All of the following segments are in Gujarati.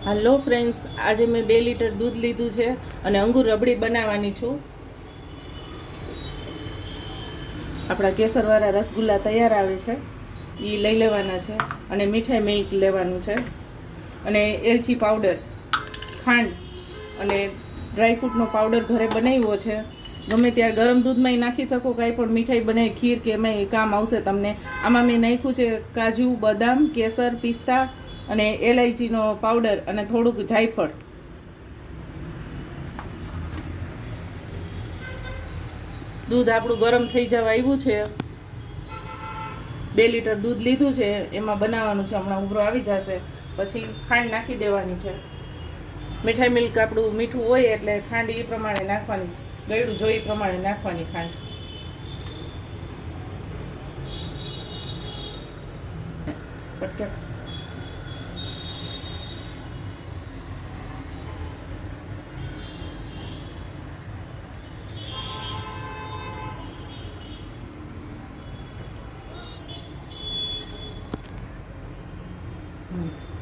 હાલો ફ્રેન્ડ્સ, આજે મેં 2 લીટર દૂધ લીધું છે અને અંગૂર રબડી બનાવવાની છું. આપણા કેસરવાળા રસગુલ્લા તૈયાર આવે છે, એ લઈ લેવાના છે. અને મીઠાઈ મિલ્ક લેવાનું છે, અને એલચી પાવડર, ખાંડ અને ડ્રાયફ્રૂટનો પાવડર ઘરે બનાવ્યો છે. ગમે ત્યારે ગરમ દૂધમાંય નાખી શકો, કાંઈ પણ મીઠાઈ બનાવી, ખીર કે એમાંય કામ આવશે તમને. આમાં મેં નાખ્યું છે કાજુ, બદામ, કેસર, પિસ્તા અને એલાયચીનો પાવડર અને થોડુંક જાયફળ. દૂધ આપણું ગરમ થઈ જવા આવ્યું છે. 2 લીટર દૂધ લીધું છે, એમાં બનાવવાનું છે. હમણાં ઉભરો આવી જશે પછી ખાંડ નાખી દેવાની છે. મીઠાઈ મિલ્ક આપણું મીઠું હોય એટલે ખાંડ એ પ્રમાણે નાખવાની, ગળ્યું જોઈ પ્રમાણે નાખવાની ખાંડ. પટકે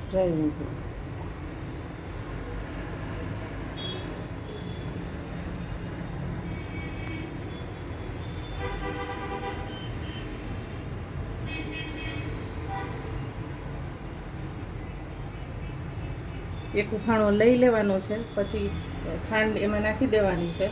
ટ્રાય મૂકું. એક ઉફાણો લઈ લેવાનો છે, પછી ખાંડ એમાં નાખી દેવાની છે.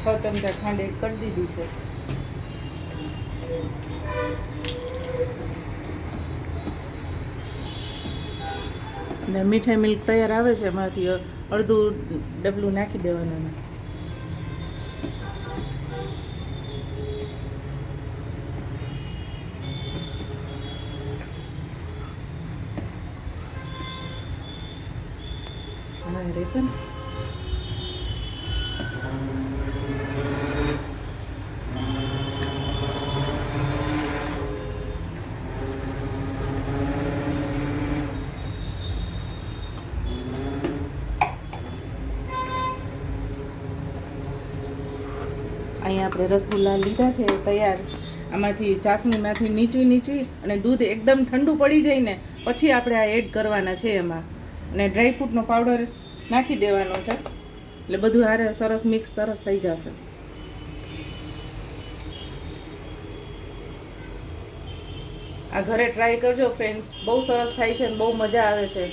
છ ચમચા ખાંડ એડ કરી દીધી છે. અને મીઠાઈ મિલ્ક તૈયાર આવે છે, એમાંથી અડધું ડબલું નાખી દેવાનું. રહેશે ને અહીંયા આપણે રસગુલ્લા લીધા છે તૈયાર. આમાંથી ચાસણીમાંથી નીચવી અને દૂધ એકદમ ઠંડુ પડી જાય ને પછી આપણે આ એડ કરવાના છે એમાં. અને ડ્રાયફ્રૂટનો પાવડર નાખી દેવાનો છે, એટલે બધું હારે સરસ મિક્સ સરસ થઈ જશે. આ ઘરે ટ્રાય કરજો ફ્રેન્ડ્સ, બહુ સરસ થાય છે અને બહુ મજા આવે છે.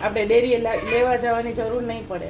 આપણે ડેરીએ લેવા જવાની જરૂર નહીં પડે.